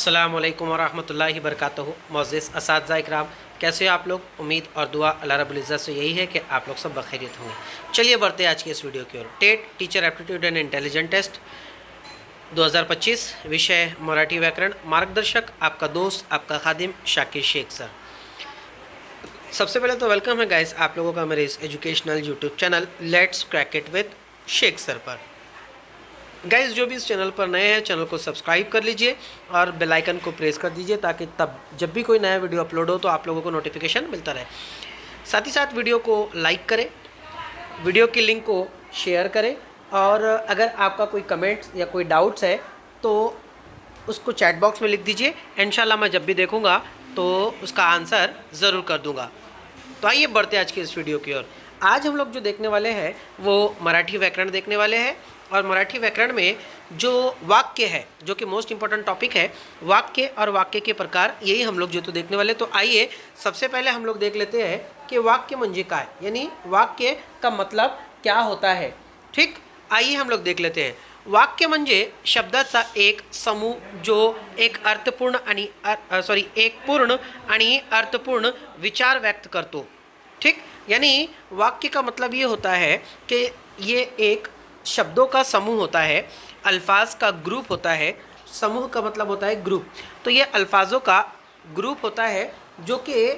अस्सलामुअलैकुम वरहमतुल्लाहि वबरकातुहू। मोअज़्ज़िज़ असातिज़ा इकराम, कैसे हो आप लोग। उम्मीद और दुआ अल्लाह रब्बुल इज़्ज़त से यही है कि आप लोग सब बखैरियत होंगे। चलिए बढ़ते हैं आज की इस वीडियो की ओर। TET teacher aptitude and intelligent test 2025, विषय मराठी व्याकरण। मार्गदर्शक आपका दोस्त, आपका खादिम शाकिर शेख सर। सबसे पहले तो वेलकम है गाइस आप लोगों का मेरे इस educational YouTube channel let's crack it with Sheikh sir पर। गाइस जो भी इस चैनल पर नए हैं, चैनल को सब्सक्राइब कर लीजिए और बेल आइकन को प्रेस कर दीजिए ताकि तब जब भी कोई नया वीडियो अपलोड हो तो आप लोगों को नोटिफिकेशन मिलता रहे। साथ ही साथ वीडियो को लाइक करें, वीडियो की लिंक को शेयर करें और अगर आपका कोई कमेंट्स या कोई डाउट्स है तो उसको चैट बॉक्स में लिख दीजिए। इंशाल्लाह मैं जब भी देखूँगा तो उसका आंसर ज़रूर कर दूँगा। तो आइए बढ़ते आज की इस वीडियो की ओर। आज हम लोग जो देखने वाले हैं वो मराठी व्याकरण देखने वाले हैं और मराठी व्याकरण में जो वाक्य है, जो कि मोस्ट इम्पॉर्टेंट टॉपिक है, वाक्य और वाक्य के प्रकार, यही हम लोग जो तो देखने वाले। तो आइए सबसे पहले हम लोग देख लेते हैं कि वाक्य म्हणजे काय, यानी वाक्य का मतलब क्या होता है। ठीक, आइए हम लोग देख लेते हैं। वाक्य म्हणजे शब्दाचा एक समूह जो एक अर्थपूर्ण आणि एक पूर्ण आणि अर्थपूर्ण विचार व्यक्त करतो। ठीक, यानी वाक्य का मतलब ये होता है कि ये एक शब्दों का समूह होता है, अल्फाज का ग्रुप होता है। समूह का मतलब होता है ग्रुप, तो ये अल्फाजों का ग्रुप होता है जो कि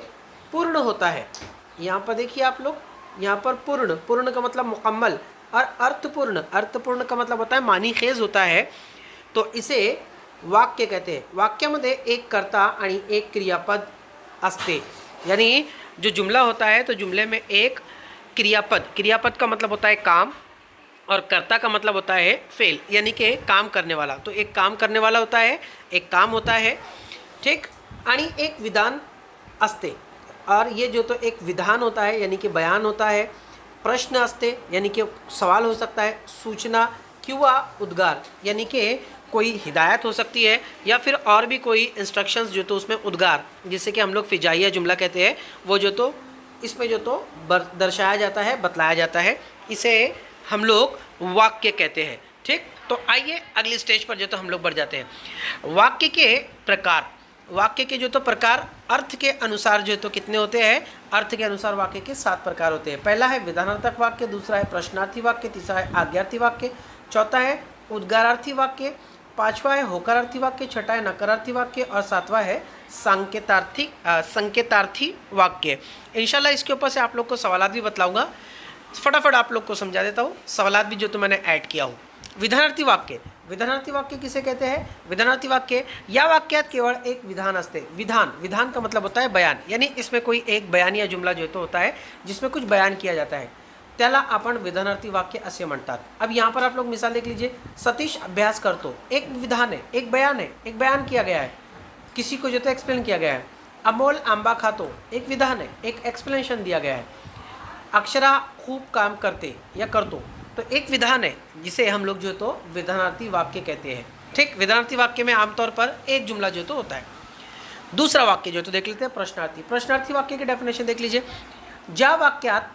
पूर्ण होता है। यहाँ पर देखिए आप लोग, यहाँ पर पूर्ण, पूर्ण का मतलब मुकम्मल, और अर्थपूर्ण, अर्थपूर्ण का मतलब होता है मानीखेज होता है। तो इसे वाक्य कहते हैं। वाक्यामध्ये एक कर्ता आणि एक क्रियापद असते, यानी जो जुमला होता है तो जुमले में एक क्रियापद, क्रियापद का मतलब होता है काम और कर्ता का मतलब होता है फेल, यानी कि काम करने वाला। तो एक काम करने वाला होता है, एक काम होता है। ठीक, आणि एक विधान असते, और ये जो तो एक विधान होता है यानी कि बयान होता है। प्रश्न असते यानी कि सवाल हो सकता है। सूचना किंवा उद्गार यानी कि कोई हिदायत हो सकती है या फिर और भी कोई इंस्ट्रक्शंस जो तो उसमें उद्गार, जिससे कि हम लोग फिजाइया जुमला कहते हैं, वो जो तो इसमें जो तो दर्शाया जाता है, बतलाया जाता है, इसे हम लोग वाक्य कहते हैं। ठीक, तो आइए अगली स्टेज पर जो तो हम लोग बढ़ जाते हैं। वाक्य के प्रकार, वाक्य के जो तो प्रकार अर्थ के अनुसार जो तो कितने होते हैं, अर्थ के अनुसार वाक्य के 7 प्रकार होते हैं। पहला है विधानार्थक वाक्य, दूसरा है प्रश्नार्थी वाक्य, तीसरा है आज्ञार्थी वाक्य, चौथा है उद्गारार्थी वाक्य, पांचवा है होकारार्थी वाक्य, छठा है नकारार्थी वाक्य और सातवां है संकेतार्थी वाक्य। इंशाल्लाह इसके ऊपर से आप लोग को सवालात भी बतलाऊंगा, फटाफट आप लोग को समझा देता हूँ, सवालात भी जो तो मैंने ऐड किया हूँ। विधानार्थी वाक्य, विधानार्थी वाक्य किसे कहते हैं। विधानार्थी वाक्य या वाक्यात केवळ एक विधान असते। विधान, विधान का मतलब होता है बयान, यानी इसमें कोई एक बयान या जुमला जो तो होता है जिसमें कुछ बयान किया जाता है, त्याला आपण विधानार्थी वाक्य असे म्हणतात। अब यहाँ पर आप लोग मिसाल देख लीजिए। सतीश अभ्यास करतो, एक विधान है, एक बयान है, एक बयान किया गया है, किसी को जो तो एक्सप्लेन किया गया है। अमोल आंबा खातो, एक विधान है, एक एक्सप्लेनेशन दिया गया है। अक्षरा खूब काम करते या करतो, तो एक विधान है जिसे हम लोग जो तो विधानार्थी वाक्य कहते हैं। ठीक, विधानार्थी वाक्य में आमतौर पर एक जुमला जो तो होता है। दूसरा वाक्य जो तो देख लेते हैं प्रश्नार्थी। प्रश्नार्थी वाक्य की डेफिनेशन देख लीजिए। ज्या वाक्यात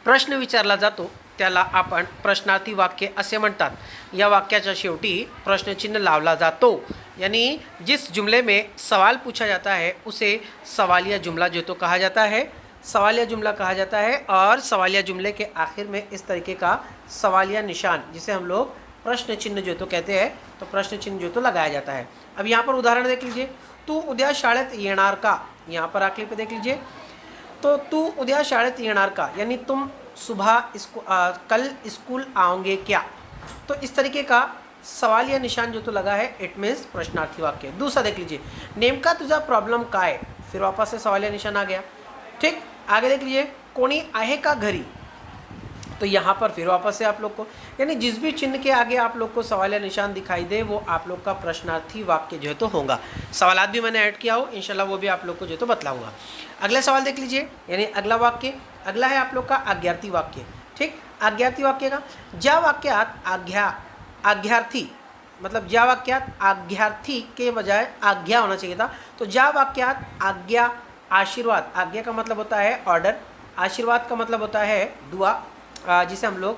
प्रश्न विचारला जातो त्याला आपण प्रश्नार्थी वाक्य असे म्हणतात। या वाक्याच्या शेवटी प्रश्नचिन्ह लावला जातो, यानी जिस जुमले में सवाल पूछा जाता है उसे सवालिया जुमला जो तो कहा जाता है, सवालिया जुमला कहा जाता है। और सवालिया जुमले के आखिर में इस तरीके का सवालिया निशान, जिसे हम लोग प्रश्न चिन्ह जो तो कहते हैं, तो प्रश्न चिन्ह जो तो लगाया जाता है। अब यहाँ पर उदाहरण देख लीजिए। तू उद्या शाळेत येणार का, यहाँ पर आखिरी पे देख लीजिए। तो तू उद्या शाळेत येणार का, यानी तुम सुबह कल स्कूल आओगे क्या। तो इस तरीके का सवालिया निशान जो तो लगा है, इट मीन्स प्रश्नार्थी वाक्य। दूसरा देख लीजिए। नेमका तुझा प्रॉब्लम काय, फिर वापस से सवालिया निशान आ गया। ठीक, आगे देख लीजिए। कोणी आहे का घरी, तो यहाँ पर फिर वापस से आप लोग को, यानी जिस भी चिन्ह के आगे आप लोग को सवालिया निशान दिखाई दे वो आप लोग का प्रश्नार्थी वाक्य जो है तो होगा। सवालात भी मैंने ऐड किया हो, इंशाल्लाह वो भी आप लोग को जो तो बतलाऊंगा। अगला सवाल देख लीजिए, यानी अगला वाक्य, अगला है आप लोग का आज्ञार्थी वाक्य। ठीक, आज्ञार्थी वाक्य का ज्या वाक्यात आज्ञार्थी, मतलब ज्या वाक्यात आज्ञार्थी के बजाय आज्ञा होना चाहिए था, तो ज्या वाक्यात आज्ञा, आशीर्वाद, आज्ञा का मतलब होता है ऑर्डर, आशीर्वाद का मतलब होता है दुआ, जिसे हम लोग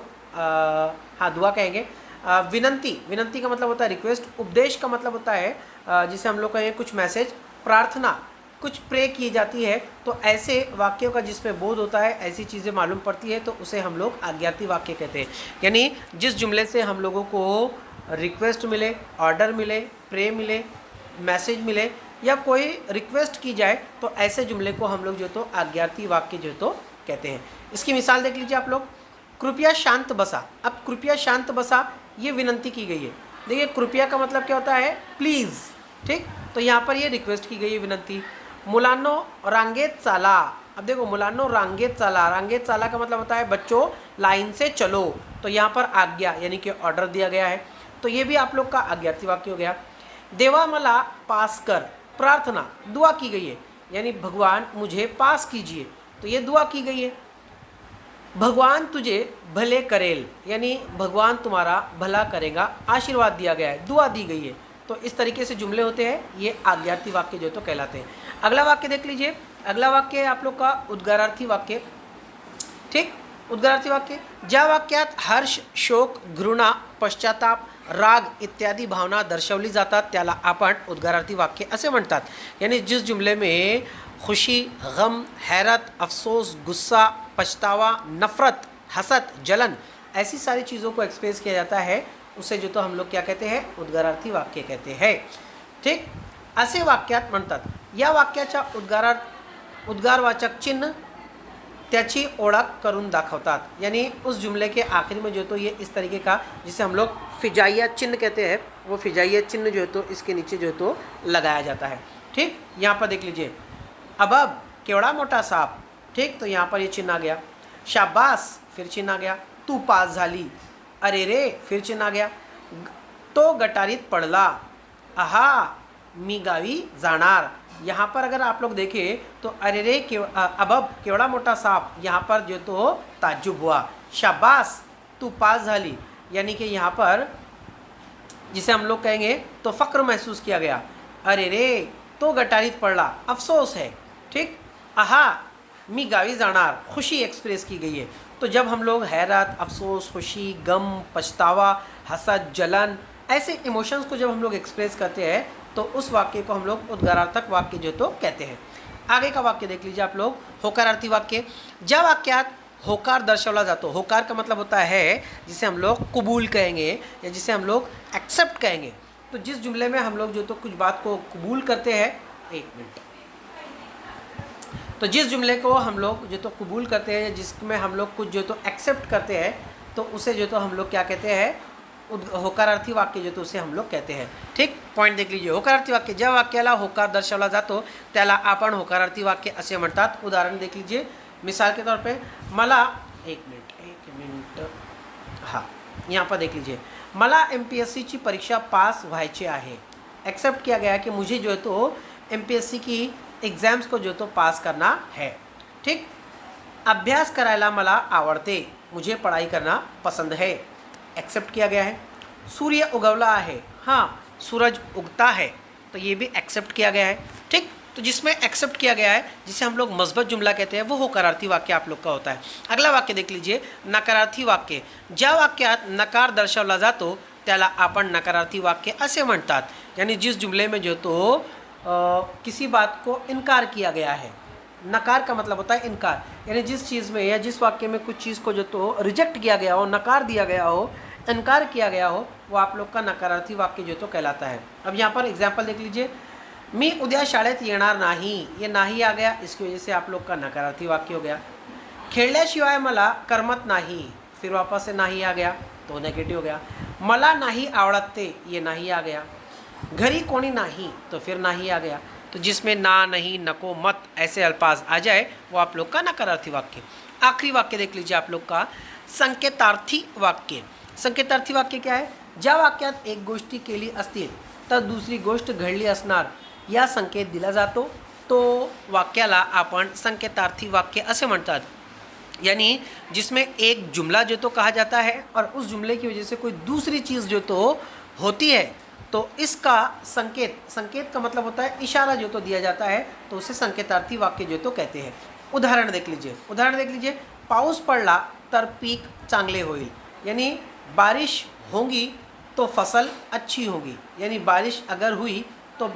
दुआ कहेंगे। विनंती, विनंती का मतलब होता है रिक्वेस्ट। उपदेश का मतलब होता है जिसे हम लोग कहें कुछ मैसेज। प्रार्थना, कुछ प्रे की जाती है। तो ऐसे वाक्यों का जिसमें बोध होता है, ऐसी चीज़ें मालूम पड़ती है, तो उसे हम लोग आज्ञार्थी वाक्य कहते हैं। यानी जिस जुमले से हम लोगों को रिक्वेस्ट मिले, ऑर्डर मिले, प्रे मिले, मैसेज मिले या कोई रिक्वेस्ट की जाए, तो ऐसे जुमले को हम लोग जो तो आज्ञार्थी वाक्य जो तो कहते हैं। इसकी मिसाल देख लीजिए आप लोग। कृपया शांत बसा। अब कृपया शांत बसा ये विनंती की गई है। देखिए कृपया का मतलब क्या होता है, प्लीज़, ठीक। तो यहाँ पर ये रिक्वेस्ट की गई है, विनंती। मुलानो रांगेत चाला। अब देखो मुलानो रांगेत चाला, रांगेत चाला का मतलब होता है बच्चों लाइन से चलो। तो यहाँ पर आज्ञा यानी कि ऑर्डर दिया गया है, तो ये भी आप लोग का आज्ञार्थी वाक्य हो गया। देवा मला पास कर, प्रार्थना, दुआ की गई है, यानी भगवान मुझे पास कीजिए, तो ये दुआ की गई है। भगवान तुझे भले करेल, यानी भगवान तुम्हारा भला करेगा, आशीर्वाद दिया गया है, दुआ दी गई है। तो इस तरीके से जुमले होते हैं, ये आज्ञार्थी वाक्य जो तो कहलाते हैं। अगला वाक्य देख लीजिए। अगला वाक्य है आप लोग का उद्गारार्थी वाक्य, ठीक। उद्गारार्थी वाक्य, ज्या वाक्यात हर्ष, शोक, घृणा, पश्चाताप, राग इत्यादी भावना दर्शवली जातात त्याला आपण उद्गारार्थी वाक्य असे म्हणतात। यानी जिस जुमले में खुशी, गम, हैरत, अफसोस, गुस्सा, पछतावा, नफरत, हसत, जलन, ऐसी सारी चीज़ों को एक्सप्रेस किया जाता है, उसे जो तो हम लोग क्या कहते हैं, उद्गारार्थी वाक्य कहते हैं, ठीक। असे वाक्यात म्हणतात। या वाक्याच्या उद्गारवाचक चिन्ह त्याची ओळख करून दाखवतात। यानी उस जुमले के आखिरी में जो तो ये इस तरीके का, जिसे हम लोग फिजाइया चिन्ह कहते हैं, वो फिजाइया चिन्ह जो है तो इसके नीचे जो है तो लगाया जाता है, ठीक। यहाँ पर देख लीजिए, अब केवड़ा मोटा साप, ठीक। तो यहाँ पर ये चिन्ह आ गया। शाबाश, फिर चिन्ह आ गया। तू पास झाली, अरे रे, फिर चिन्ह आ गया। तो गटारीत पडला, आहा मी गावी जाणार। यहाँ पर अगर आप लोग देखें तो अरे रे अब केवड़ा मोटा साप, यहाँ पर जो तो ताज्जुब हुआ। शाबाश, तू पास झाली, यानी कि यहाँ पर जिसे हम लोग कहेंगे तो फ़क्र महसूस किया गया। अरे रे, तो गटारीत पडला, अफसोस है, ठीक। आहा मी गावी जाणार, खुशी एक्सप्रेस की गई है। तो जब हम लोग हैरत, अफसोस, खुशी, गम, पछतावा, हसद, जलन, ऐसे इमोशंस को जब हम लोग एक्सप्रेस करते हैं, तो उस वाक्य को हम लोग उद्गारार्थक वाक्य जो तो कहते हैं। आगे का वाक्य देख लीजिए आप लोग, होकारार्थी वाक्य। ज्या वाक्यात होकार दर्शवला जातो, होकार का मतलब होता है जिसे हम लोग कबूल कहेंगे या जिसे हम लोग एक्सेप्ट कहेंगे। तो जिस जुमले में हम लोग जो तो कुछ बात को कबूल करते हैं, एक मिनट, तो जिस जुमले को हम लोग जो तो कबूल करते हैं, जिसमें हम लोग कुछ जो तो एक्सेप्ट करते हैं, तो उसे जो तो हम लोग क्या कहते हैं, होकारार्थी वाक्य जो तो उसे हम लोग कहते हैं, ठीक। पॉइंट देख लीजिए। होकारार्थी वाक्य, ज्या वाक्याला होकार दर्शवला जातो त्याला आपण होकारार्थी वाक्य असे म्हणतात। उदाहरण देख लीजिए, मिसाल के तौर पे मला, एक मिनट, हाँ, यहाँ पर देख लीजिए, मला MPSC ची परीक्षा पास व्हायची आहे। एक्सेप्ट किया गया कि मुझे जो है तो MPSC की एग्ज़ाम्स को जो तो पास करना है, ठीक। अभ्यास करायला मला आवडते, मुझे पढ़ाई करना पसंद है, एक्सेप्ट किया गया है। सूर्य उगवला है, हाँ सूरज उगता है, तो ये भी एक्सेप्ट किया गया है, ठीक। तो जिसमें एक्सेप्ट किया गया है, जिसे हम लोग मस्बत जुमला कहते हैं, वो होकारार्थी वाक्य आप लोग का होता है। अगला वाक्य देख लीजिए, नकारार्थी वाक्य। ज्या वाक्यात नकार दर्शवला जातो त्याला आपण नकारार्थी वाक्य असे म्हणतात। यानी जिस जुमले में जो तो किसी बात को इनकार किया गया है। नकार का मतलब होता है इनकार, यानी जिस चीज़ में या जिस वाक्य में कुछ चीज़ को जो तो रिजेक्ट किया गया हो, नकार दिया गया हो, इनकार किया गया हो, वो आप लोग का नकारार्थी वाक्य जो तो कहलाता है। अब यहाँ पर एग्जाम्पल देख लीजिए, मी उद्या शाळेत येणार नाही, ये नाही आ गया, इसकी वजह से आप लोग का नकारार्थी वाक्य हो गया। खेळल्याशिवाय मला करमत नाही, फिर वापस से नाही आ गया, तो नेगेटिव हो गया। मला नाही आवडते, ये नाही आ गया। घरी कोणी नाही, तो फिर नाही आ गया। तो जिसमें ना, नहीं, नको, मत ऐसे अल्फाज आ जाए, वो आप लोग का नकारार्थी वाक्य। आखिरी वाक्य देख लीजिए आप लोग का संकेतार्थी वाक्य। संकेतार्थी वाक्य क्या है, ज्या वाक्यात एक गोष्टी केली असतील तर दुसरी गोष्ट घडली असणार या संकेत दिला जातो, तो वाक्याला आपण संकेतार्थी वाक्य असे म्हणतात। यानी जिसमें एक जुमला जो तो कहा जाता है और उस जुमले की वजह से कोई दूसरी चीज़ जो तो होती है, तो इसका संकेत का मतलब होता है इशारा जो तो दिया जाता है, तो उसे संकेतार्थी वाक्य जो तो कहते हैं। उदाहरण देख लीजिए, पाऊस पडला तर पीक चांगले होईल, यानी बारिश होंगी तो फसल अच्छी होगी, यानी बारिश अगर हुई तो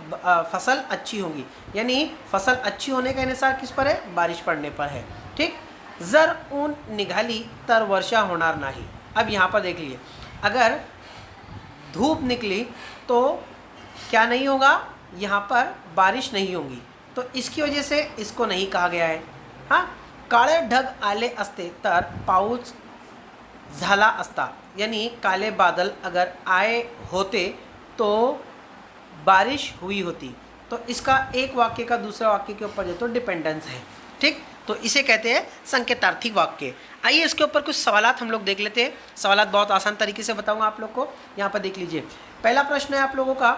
फसल अच्छी होगी, यानी फसल अच्छी होने का इंसार किस पर है, बारिश पड़ने पर है। ठीक, जर ऊन निघाली तर वर्षा होणार नाही। अब यहाँ पर देख लीजिए, अगर धूप निकली तो क्या नहीं होगा, यहाँ पर बारिश नहीं होगी, तो इसकी वजह से इसको नहीं कहा गया है। हाँ, काळे ढग आले असते तर पाऊस झाला असता, यानी काले बादल अगर आए होते तो बारिश हुई होती। तो इसका एक वाक्य का दूसरे वाक्य के ऊपर जो तो डिपेंडेंस है। ठीक, तो इसे कहते हैं संकेतार्थी वाक्य। आइए इसके ऊपर कुछ सवालात हम लोग देख लेते हैं। सवालात बहुत आसान तरीके से बताऊंगा आप लोग को। यहाँ पर देख लीजिए, पहला प्रश्न है आप लोगों का,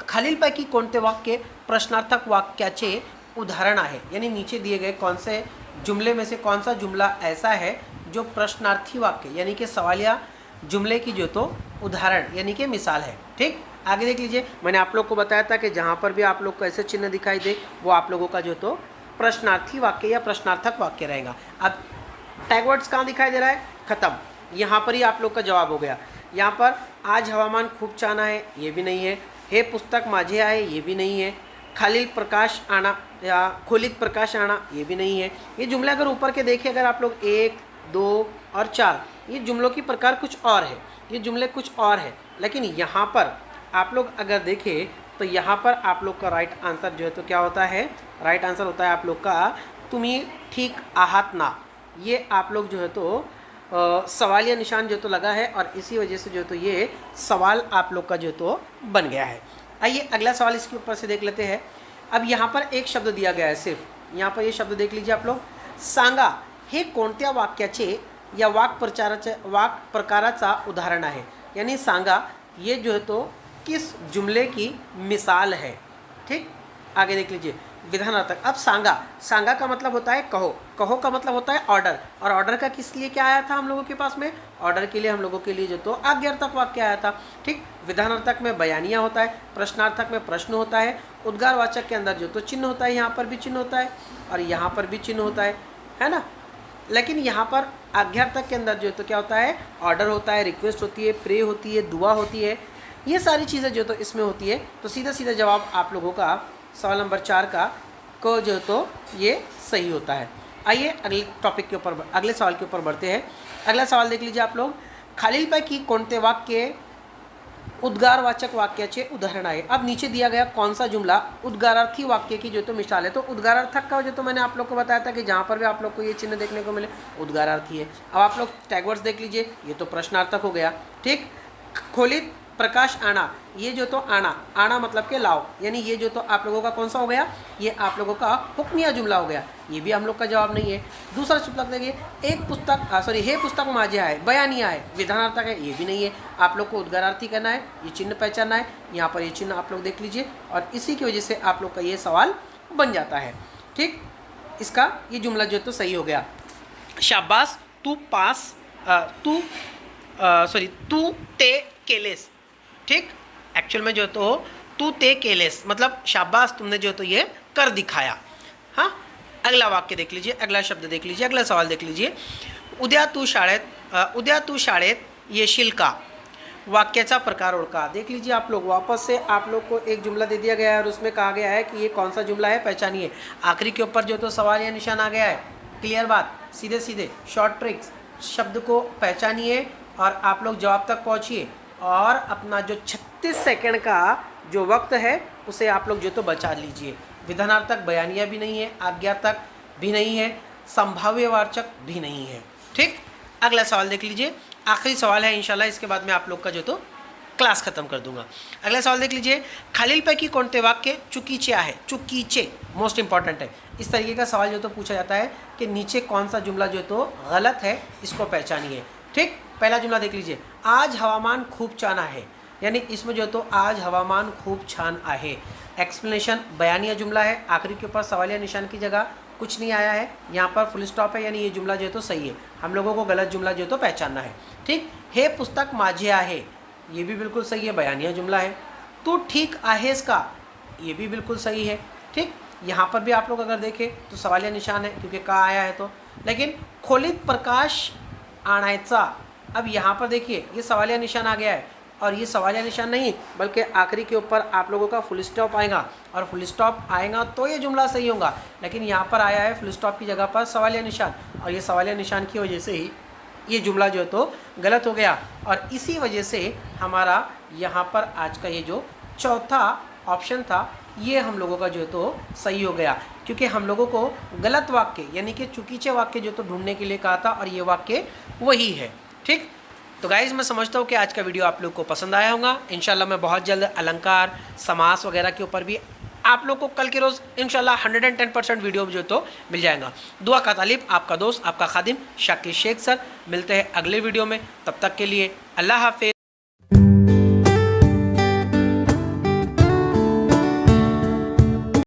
खालीलपैकी कोणते वाक्य प्रश्नार्थक वाक्याचे उदाहरण आहे, यानी नीचे दिए गए कौन से जुमले में से कौन सा जुमला ऐसा है जो प्रश्नार्थी वाक्य यानी कि सवालिया जुमले की जो तो उदाहरण यानी कि मिसाल है। ठीक, आगे देख लीजिए, मैंने आप लोग को बताया था कि जहाँ पर भी आप लोग को ऐसे चिन्ह दिखाई दे वो आप लोगों का जो तो प्रश्नार्थी वाक्य या प्रश्नार्थक वाक्य रहेगा। अब टैग वर्ड्स कहाँ दिखाई दे रहा है, खत्म, यहाँ पर ही आप लोग का जवाब हो गया। यहाँ पर आज हवामान खूब छान आहे, ये भी नहीं है। हे पुस्तक माझे आहे, ये भी नहीं है। खालील प्रकाश आना या खोलित प्रकाश आना, ये भी नहीं है। ये जुमले अगर ऊपर के देखें, अगर आप लोग 1, 2 और 4, ये जुमलों की प्रकार कुछ और है, ये जुमले कुछ और है। लेकिन यहाँ पर आप लोग अगर देखें तो यहाँ पर आप लोग का राइट आंसर जो है तो क्या होता है, राइट आंसर होता है आप लोग का तुम्ही ठीक आहात ना। ये आप लोग जो है तो सवालिया निशान जो तो लगा है और इसी वजह से जो तो ये सवाल आप लोग का जो तो बन गया है। आइए अगला सवाल इसके ऊपर से देख लेते हैं। अब यहाँ पर एक शब्द दिया गया है, सिर्फ यहाँ पर ये शब्द देख लीजिए आप लोग, सांगा हे कोणत्या वाक्याचे या वाक प्रकाराचा उदाहरण आहे, यानी सांगा ये जो है तो किस जुमले की मिसाल है। ठीक, आगे देख लीजिए, विधानार्थक। अब सांगा, सांगा का मतलब होता है कहो, कहो का मतलब होता है ऑर्डर, और ऑर्डर का किस लिए क्या आया था हम लोगों के पास में, ऑर्डर के लिए हम लोगों के लिए जो तो आज्ञार्थक वाक्य आया था। ठीक, विधानार्थक में बयानिया होता है, प्रश्नार्थक में प्रश्न होता है, उद्गारवाचक के अंदर जो तो चिन्ह होता है, यहाँ पर भी चिन्ह होता है और यहाँ पर भी चिन्ह होता है ना। लेकिन यहाँ पर आज्ञार्थक के अंदर जो तो क्या होता है, ऑर्डर होता है, रिक्वेस्ट होती है, प्रे होती है, दुआ होती है, ये सारी चीज़ें जो तो इसमें होती है। तो सीधा सीधा जवाब आप लोगों का सवाल नंबर 4 का को जो तो ये सही होता है। आइए अगले टॉपिक के ऊपर, अगले सवाल के ऊपर बढ़ते हैं। अगला सवाल देख लीजिए आप लोग, खालीलपैकी कोणते वाक्य उद्गारवाचक वाक्याचे उदाहरण आहे। अब नीचे दिया गया कौन सा जुमला उद्गारार्थी वाक्य की जो तो मिसाल है। तो उद्गारार्थक का जो तो मैंने आप लोग को बताया था कि जहाँ पर भी आप लोग को ये चिन्ह देखने को मिले उद्गारार्थी है। अब आप लोग टैगवर्ड्स देख लीजिए, ये तो प्रश्नार्थक हो गया। ठीक, खोलित प्रकाश आना, ये जो तो आना, आना मतलब के लाओ, यानी ये जो तो आप लोगों का कौन सा हो गया, ये आप लोगों का हुक्मिया जुमला हो गया, ये भी हम लोग का जवाब नहीं है। दूसरा शुक्लक देखिए, एक पुस्तक हे पुस्तक माझे आहे, बयानिया है, विधानार्थक है, ये भी नहीं है। आप लोग को उद्गारार्थी करना है, ये चिन्ह पहचानना है, यहाँ पर ये चिन्ह आप लोग देख लीजिए और इसी की वजह से आप लोग का ये सवाल बन जाता है। ठीक, इसका ये जुमला जो तो सही हो गया। शाबाश तू पास तू ते केलेस। ठीक, एक्चुअल में जो तो तू ते केलेस मतलब शाबाश तुमने जो तो ये कर दिखाया। हाँ, अगला वाक्य देख लीजिए, अगला शब्द देख लीजिए, अगला सवाल देख लीजिए, उद्या तू शाळेत येशील का, वाक्याचा प्रकार ओळखा। देख लीजिए आप लोग, वापस से आप लोग को एक जुमला दे दिया गया है और उसमें कहा गया है कि ये कौन सा जुमला है, पहचानिए। आखिरी के ऊपर जो तो सवाल या निशान आ गया है। क्लियर बात, सीधे सीधे शॉर्ट ट्रिक्स, शब्द को पहचानिए और आप लोग जवाब तक पहुँचिए और अपना जो 36 सेकंड का जो वक्त है उसे आप लोग जो तो बचा लीजिए। विधानार्थक बयानिया भी नहीं है, आज्ञार्थक भी नहीं है, संभाव्यवाचक भी नहीं है। ठीक, अगला सवाल देख लीजिए, आखिरी सवाल है इंशाल्लाह, इसके बाद मैं आप लोग का जो तो क्लास खत्म कर दूंगा। अगला सवाल देख लीजिए, खालीलपैकी कोणते वाक्य चुकीचे आहे, चुकीचे मोस्ट इंपॉर्टेंट है। इस तरीके का सवाल जो तो पूछा जाता है कि नीचे कौन सा जुमला जो तो गलत है, इसको पहचानिए। ठीक, पहला जुमला देख लीजिए, आज हवामान खूब छान आहे, यानी इसमें जो तो आज हवामान खूब छान आहे, एक्सप्लेनेशन बयानिया जुमला है। आखिरी के ऊपर सवालिया निशान की जगह कुछ नहीं आया है, यहाँ पर फुल स्टॉप है, यानी ये जुमला जो तो सही है। हम लोगों को गलत जुमला जो तो पहचानना है। ठीक, हे पुस्तक माझे आहे, ये भी बिल्कुल सही है, बयानिया जुमला है। तू ठीक आहेस का, ये भी बिल्कुल सही है। ठीक, यहाँ पर भी आप लोग अगर देखें तो सवालिया निशान है क्योंकि का आया है तो। लेकिन खोलित प्रकाश आणायचा, अब यहाँ पर देखिए ये सवालिया निशान आ गया है, और ये सवालिया निशान नहीं बल्कि आखिरी के ऊपर आप लोगों का फुल स्टॉप आएगा, और फुल स्टॉप आएगा तो ये जुमला सही होगा। लेकिन यहाँ पर आया है फुल स्टॉप की जगह पर सवालिया निशान, और ये सवालिया निशान की वजह से ही ये जुमला जो है तो गलत हो गया। और इसी वजह से हमारा यहाँ पर आज का ये जो चौथा ऑप्शन था ये हम लोगों का जो है तो सही हो गया, क्योंकि हम लोगों को गलत वाक्य यानी कि चुकीचे वाक्य जो तो ढूंढने के लिए कहा था, और ये वाक्य वही है। ठीक, तो गाइज़ मैं समझता हूँ कि आज का वीडियो आप लोग को पसंद आया होगा। इंशाल्लाह मैं बहुत जल्द अलंकार, समास वगैरह के ऊपर भी आप लोग को कल के रोज़ इंशाल्लाह 110% वीडियो जो तो मिल जाएगा। दुआ का तालिब, आपका दोस्त, आपका खादिम शाकिर शेख सर। मिलते हैं अगले वीडियो में, तब तक के लिए अल्लाह हाफिज़।